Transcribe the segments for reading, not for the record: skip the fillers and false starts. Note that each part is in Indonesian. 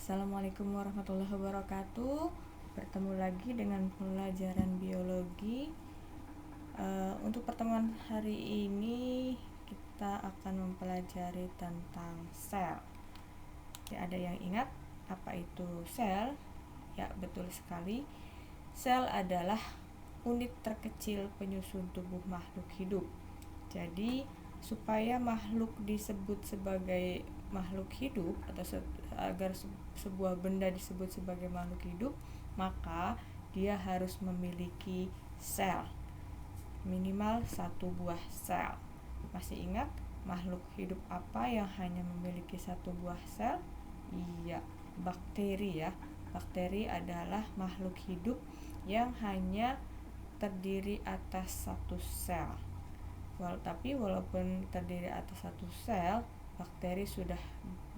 Assalamualaikum warahmatullahi wabarakatuh. Bertemu lagi dengan pelajaran biologi. Untuk pertemuan hari ini kita akan mempelajari tentang sel. Ya, ada yang ingat apa itu sel? Ya, betul sekali. Sel adalah unit terkecil penyusun tubuh makhluk hidup. Jadi, supaya makhluk disebut sebagai makhluk hidup atau agar sebuah benda disebut sebagai makhluk hidup, maka dia harus memiliki sel, minimal satu buah sel. Masih ingat makhluk hidup apa yang hanya memiliki satu buah sel? Iya, bakteri ya. Bakteri adalah makhluk hidup yang hanya terdiri atas satu sel. Tapi walaupun terdiri atas satu sel, bakteri sudah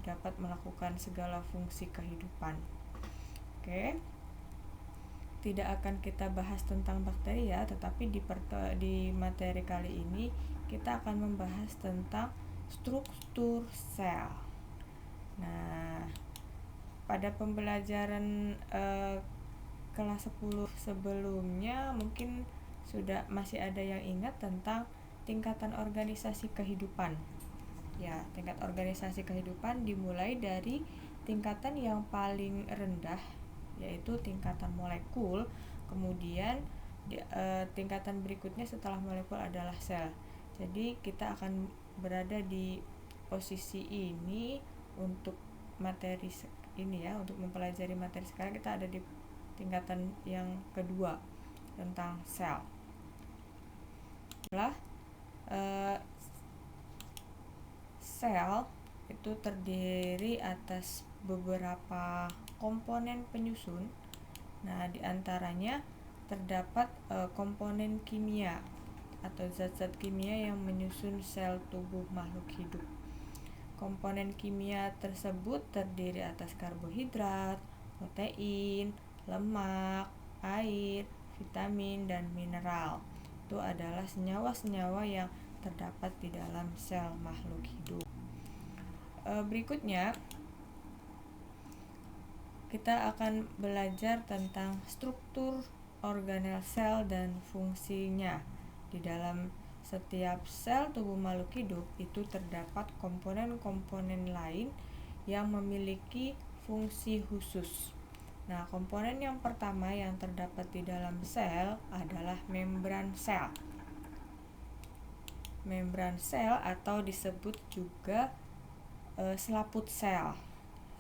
dapat melakukan segala fungsi kehidupan. Oke. Tidak akan kita bahas tentang bakteri ya, tetapi di materi kali ini kita akan membahas tentang struktur sel. Nah, pada pembelajaran kelas 10 sebelumnya mungkin masih ada yang ingat tentang tingkatan organisasi kehidupan. Ya, tingkat organisasi kehidupan dimulai dari tingkatan yang paling rendah, yaitu tingkatan molekul. Kemudian tingkatan berikutnya setelah molekul adalah sel. Jadi kita akan berada di posisi ini untuk materi ini ya, untuk mempelajari materi sekarang kita ada di tingkatan yang kedua tentang sel. Sel itu terdiri atas beberapa komponen penyusun. Nah, diantaranya terdapat komponen kimia atau zat-zat kimia yang menyusun sel tubuh makhluk hidup. Komponen kimia tersebut terdiri atas karbohidrat, protein, lemak, air, vitamin, dan mineral. Itu adalah senyawa-senyawa yang terdapat di dalam sel makhluk hidup. Berikutnya kita akan belajar tentang struktur organel sel dan fungsinya. Di dalam setiap sel tubuh makhluk hidup itu terdapat komponen-komponen lain yang memiliki fungsi khusus. Nah, komponen yang pertama yang terdapat di dalam sel adalah membran sel. Membran sel atau disebut juga selaput sel.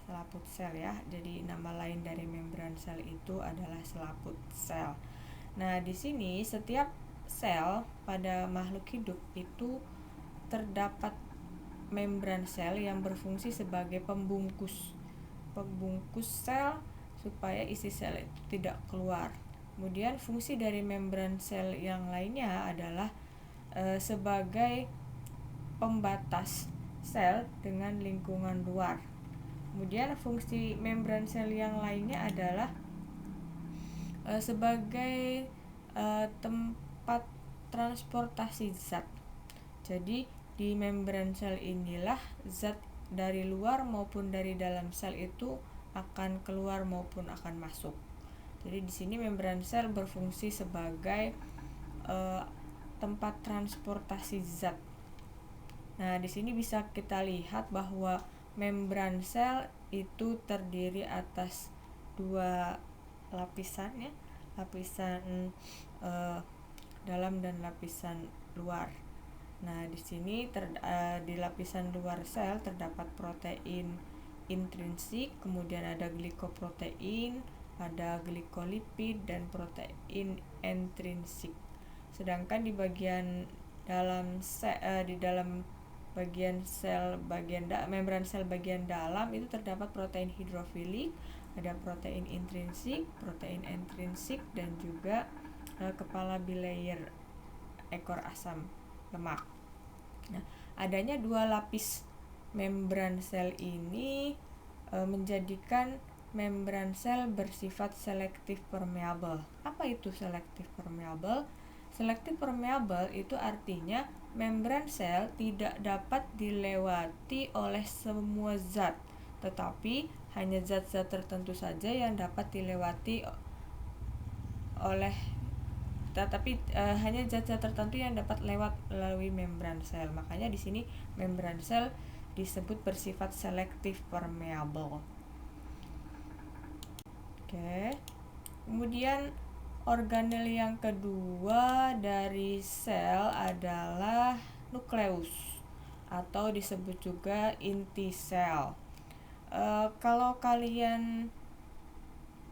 Selaput sel ya. Jadi nama lain dari membran sel itu adalah selaput sel. Nah, di sini setiap sel pada makhluk hidup itu terdapat membran sel yang berfungsi sebagai pembungkus sel supaya isi sel itu tidak keluar. Kemudian fungsi dari membran sel yang lainnya adalah sebagai pembatas sel dengan lingkungan luar. Kemudian fungsi membran sel yang lainnya adalah sebagai tempat transportasi zat. Jadi di membran sel inilah zat dari luar maupun dari dalam sel itu akan keluar maupun akan masuk. Jadi di sini membran sel berfungsi sebagai tempat transportasi zat. Nah, di sini bisa kita lihat bahwa membran sel itu terdiri atas dua lapisan ya, lapisan dalam dan lapisan luar. Nah, di sini di lapisan luar sel terdapat protein intrinsik, kemudian ada glikoprotein, ada glikolipid dan protein intrinsik. Sedangkan di bagian dalam bagian sel membran sel bagian dalam itu terdapat protein hidrofilik, ada protein intrinsik, protein intrinsik, dan juga kepala bilayer ekor asam lemak. Nah, adanya dua lapis membran sel ini menjadikan membran sel bersifat selektif permeabel. Apa itu selektif permeabel? Selektif permeabel itu artinya membran sel tidak dapat dilewati oleh semua zat, tetapi hanya zat-zat tertentu saja yang dapat dilewati oleh hanya zat-zat tertentu yang dapat lewat melalui membran sel. Makanya di sini membran sel disebut bersifat selektif permeable. Oke. Kemudian organel yang kedua dari sel adalah nukleus atau disebut juga inti sel. Kalau kalian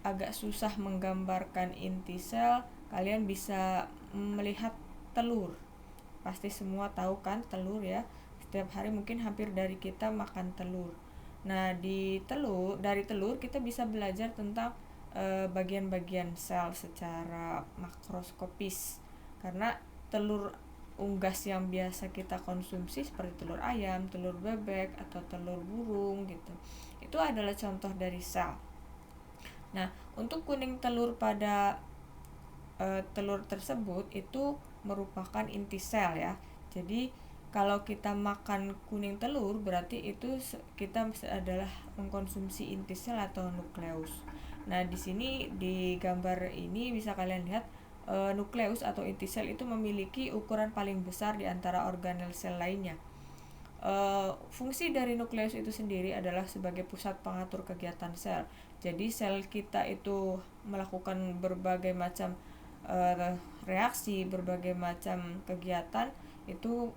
agak susah menggambarkan inti sel, kalian bisa melihat telur. Pasti semua tahu kan telur ya. Setiap hari mungkin hampir dari kita makan telur. Nah, dari telur kita bisa belajar tentang bagian-bagian sel secara makroskopis. Karena telur unggas yang biasa kita konsumsi seperti telur ayam, telur bebek, atau telur burung gitu, itu adalah contoh dari sel. Nah, untuk kuning telur pada telur tersebut itu merupakan inti sel ya. Jadi kalau kita makan kuning telur berarti itu kita adalah mengkonsumsi inti sel atau nukleus. Nah, di sini di gambar ini bisa kalian lihat nukleus atau inti sel itu memiliki ukuran paling besar di antara organel sel lainnya. Fungsi dari nukleus itu sendiri adalah sebagai pusat pengatur kegiatan sel. Jadi sel kita itu melakukan berbagai macam reaksi, berbagai macam kegiatan itu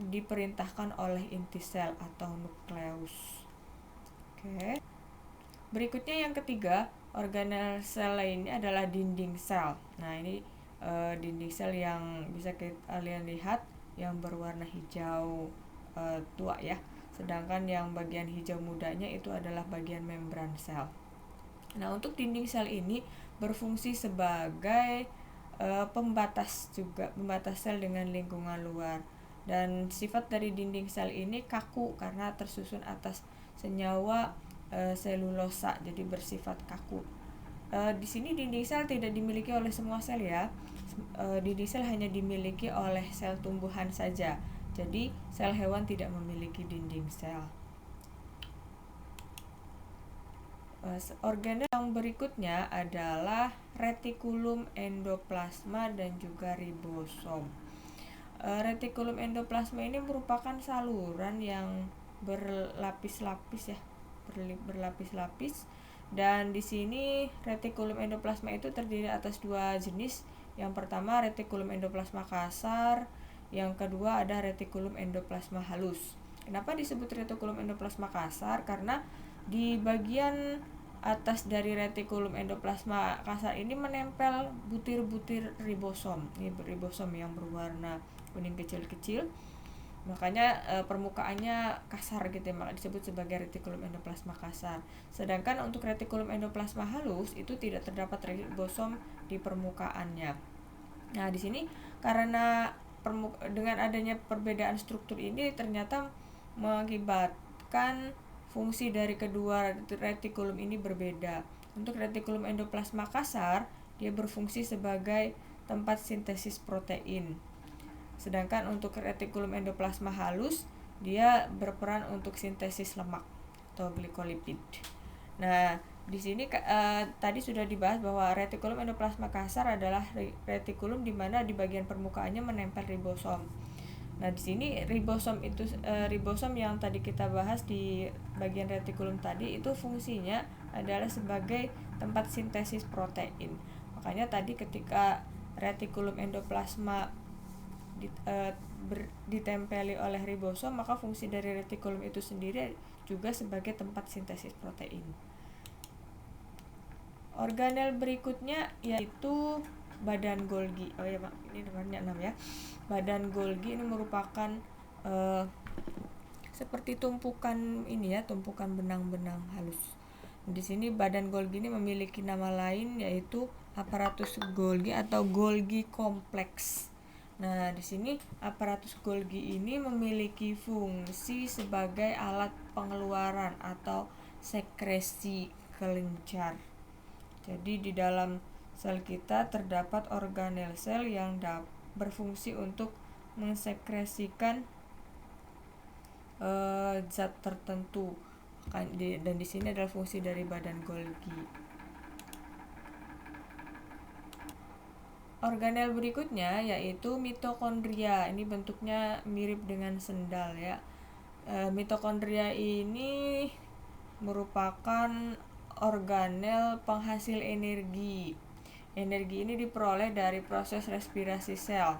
diperintahkan oleh inti sel atau nukleus. Oke. Berikutnya yang ketiga, organel sel lainnya adalah dinding sel. Nah, ini dinding sel yang bisa kalian lihat yang berwarna hijau tua ya. Sedangkan yang bagian hijau mudanya itu adalah bagian membran sel. Nah, untuk dinding sel ini berfungsi sebagai pembatas sel dengan lingkungan luar. Dan sifat dari dinding sel ini kaku karena tersusun atas senyawa selulosa, jadi bersifat kaku. Di sini dinding sel tidak dimiliki oleh semua sel ya. Dinding sel hanya dimiliki oleh sel tumbuhan saja. Jadi sel hewan tidak memiliki dinding sel. Organel yang berikutnya adalah retikulum endoplasma dan juga ribosom. Retikulum endoplasma ini merupakan saluran yang berlapis-lapis ya, berlapis-lapis. Dan di sini retikulum endoplasma itu terdiri atas dua jenis. Yang pertama retikulum endoplasma kasar, yang kedua ada retikulum endoplasma halus. Kenapa disebut retikulum endoplasma kasar? Karena di bagian atas dari retikulum endoplasma kasar ini menempel butir-butir ribosom. Ini ribosom yang berwarna kuning kecil-kecil. Makanya permukaannya kasar gitu ya, maka disebut sebagai retikulum endoplasma kasar. Sedangkan untuk retikulum endoplasma halus itu tidak terdapat ribosom di permukaannya. Nah, di sini karena dengan adanya perbedaan struktur ini ternyata mengakibatkan fungsi dari kedua retikulum ini berbeda. Untuk retikulum endoplasma kasar, dia berfungsi sebagai tempat sintesis protein. Sedangkan untuk retikulum endoplasma halus, dia berperan untuk sintesis lemak atau glikolipid. Nah, di sini tadi sudah dibahas bahwa retikulum endoplasma kasar adalah retikulum di mana di bagian permukaannya menempel ribosom. Nah, di sini ribosom yang tadi kita bahas di bagian retikulum tadi itu fungsinya adalah sebagai tempat sintesis protein. Makanya tadi ketika retikulum endoplasma ditempeli oleh ribosom, maka fungsi dari retikulum itu sendiri juga sebagai tempat sintesis protein. Organel berikutnya yaitu badan Golgi. Oh ya, Pak, ini nomornya 6 ya. Badan Golgi ini merupakan seperti tumpukan benang-benang halus. Di sini badan Golgi ini memiliki nama lain yaitu aparatus Golgi atau Golgi kompleks. Nah, di sini aparatus Golgi ini memiliki fungsi sebagai alat pengeluaran atau sekresi kelenjar. Jadi di dalam sel kita terdapat organel sel yang berfungsi untuk mensekresikan zat tertentu. Dan di sini adalah fungsi dari badan Golgi. Organel berikutnya yaitu mitokondria. Ini bentuknya mirip dengan sendal ya. Mitokondria ini merupakan organel penghasil energi. Energi ini diperoleh dari proses respirasi sel.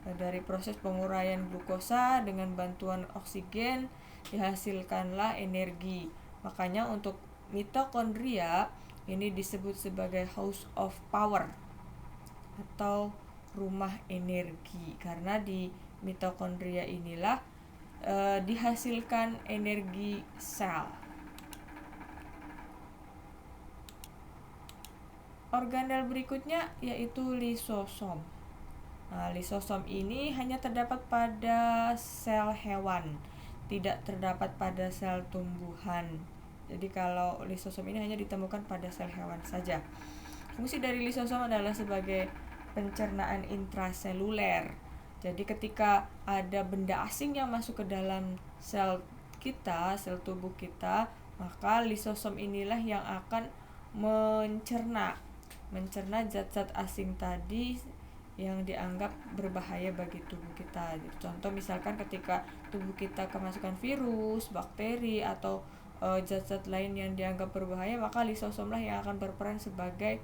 Dari proses penguraian glukosa dengan bantuan oksigen dihasilkanlah energi. Makanya untuk mitokondria ini disebut sebagai house of power atau rumah energi, karena di mitokondria inilah dihasilkan energi sel. Organel berikutnya yaitu lisosom. Nah, lisosom ini hanya terdapat pada sel hewan, tidak terdapat pada sel tumbuhan. Jadi kalau lisosom ini hanya ditemukan pada sel hewan saja. Fungsi dari lisosom adalah sebagai pencernaan intraseluler. Jadi ketika ada benda asing yang masuk ke dalam sel kita, sel tubuh kita, maka lisosom inilah yang akan mencerna zat-zat asing tadi yang dianggap berbahaya bagi tubuh kita. Contoh misalkan ketika tubuh kita kemasukan virus, bakteri, atau zat-zat lain yang dianggap berbahaya, maka lisosomlah yang akan berperan sebagai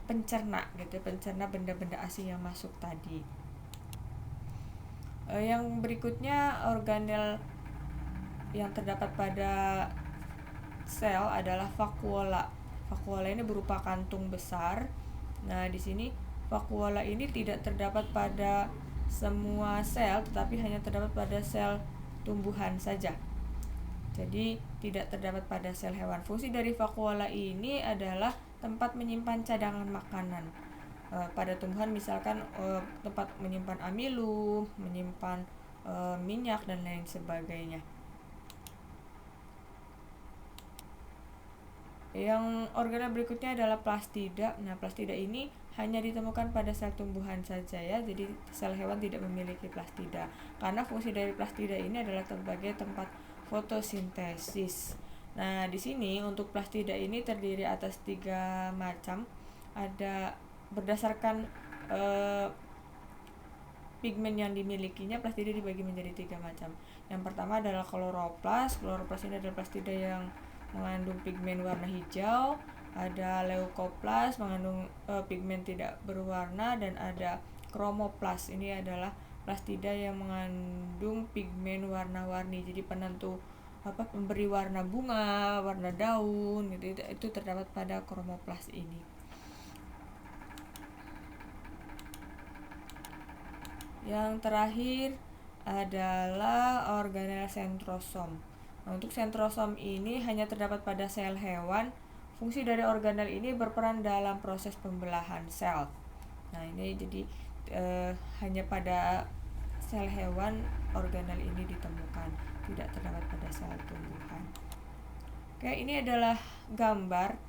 pencerna benda-benda asing yang masuk tadi. Yang berikutnya organel yang terdapat pada sel adalah vakuola. Vakuola ini berupa kantung besar. Nah, di sini vakuola ini tidak terdapat pada semua sel, tetapi hanya terdapat pada sel tumbuhan saja. Jadi tidak terdapat pada sel hewan. Fungsi dari vakuola ini adalah tempat menyimpan cadangan makanan. Pada tumbuhan misalkan tempat menyimpan amilum, menyimpan minyak dan lain sebagainya. Yang organel berikutnya adalah plastida. Nah, plastida ini hanya ditemukan pada sel tumbuhan saja ya. Jadi sel hewan tidak memiliki plastida. Karena fungsi dari plastida ini adalah sebagai tempat fotosintesis. Nah, di sini untuk plastida ini terdiri atas 3 macam. Ada berdasarkan pigmen yang dimilikinya, plastida dibagi menjadi 3 macam. Yang pertama adalah kloroplas. Kloroplas ini adalah plastida yang mengandung pigmen warna hijau. Ada leukoplas mengandung pigmen tidak berwarna, dan ada kromoplas. Ini adalah plastida yang mengandung pigmen warna-warni. Jadi penentu pemberi warna bunga, warna daun gitu, itu terdapat pada kromoplas ini. Yang terakhir adalah organel sentrosom. Nah, untuk sentrosom ini hanya terdapat pada sel hewan. Fungsi dari organel ini berperan dalam proses pembelahan sel. Nah, ini jadi hanya pada sel hewan organel ini ditemukan, tidak terdapat pada sel tumbuhan. Oke, ini adalah gambar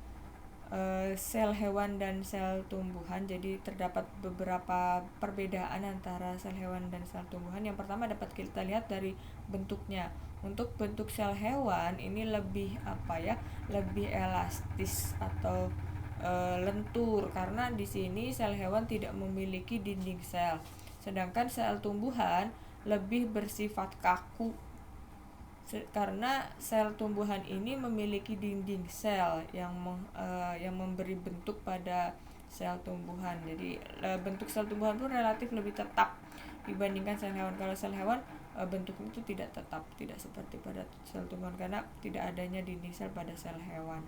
sel hewan dan sel tumbuhan. Jadi terdapat beberapa perbedaan antara sel hewan dan sel tumbuhan. Yang pertama dapat kita lihat dari bentuknya. Untuk bentuk sel hewan ini lebih lebih elastis atau lentur, karena di sini sel hewan tidak memiliki dinding sel. Sedangkan sel tumbuhan lebih bersifat kaku, karena sel tumbuhan ini memiliki dinding sel yang memberi bentuk pada sel tumbuhan. Jadi bentuk sel tumbuhan pun relatif lebih tetap dibandingkan sel hewan. Kalau sel hewan bentuk itu tidak tetap, tidak seperti pada sel tumbuhan karena tidak adanya dinding sel pada sel hewan.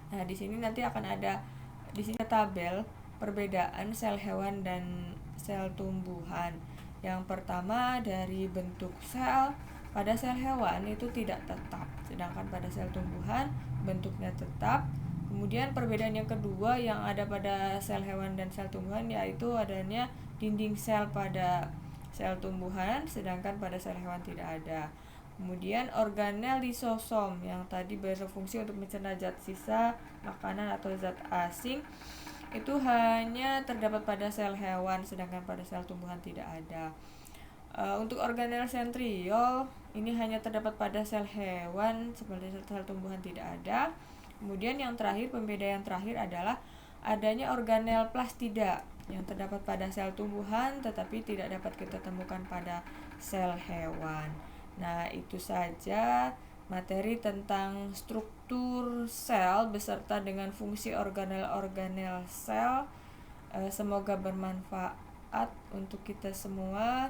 Nah, di sini nanti akan ada di sini tabel perbedaan sel hewan dan sel tumbuhan. Yang pertama dari bentuk sel. Pada sel hewan itu tidak tetap, sedangkan pada sel tumbuhan bentuknya tetap. Kemudian perbedaan yang kedua yang ada pada sel hewan dan sel tumbuhan yaitu adanya dinding sel pada sel tumbuhan, sedangkan pada sel hewan tidak ada. Kemudian organel lisosom yang tadi berfungsi untuk mencerna zat sisa makanan atau zat asing itu hanya terdapat pada sel hewan, sedangkan pada sel tumbuhan tidak ada. Untuk organel sentriol ini hanya terdapat pada sel hewan, seperti sel tumbuhan tidak ada. Kemudian yang terakhir, pembeda yang terakhir adalah adanya organel plastida yang terdapat pada sel tumbuhan tetapi tidak dapat kita temukan pada sel hewan. Nah, itu saja materi tentang struktur sel beserta dengan fungsi organel-organel sel. Semoga bermanfaat untuk kita semua.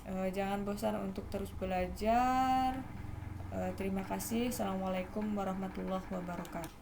Jangan bosan untuk terus belajar. Terima kasih. Assalamualaikum warahmatullahi wabarakatuh.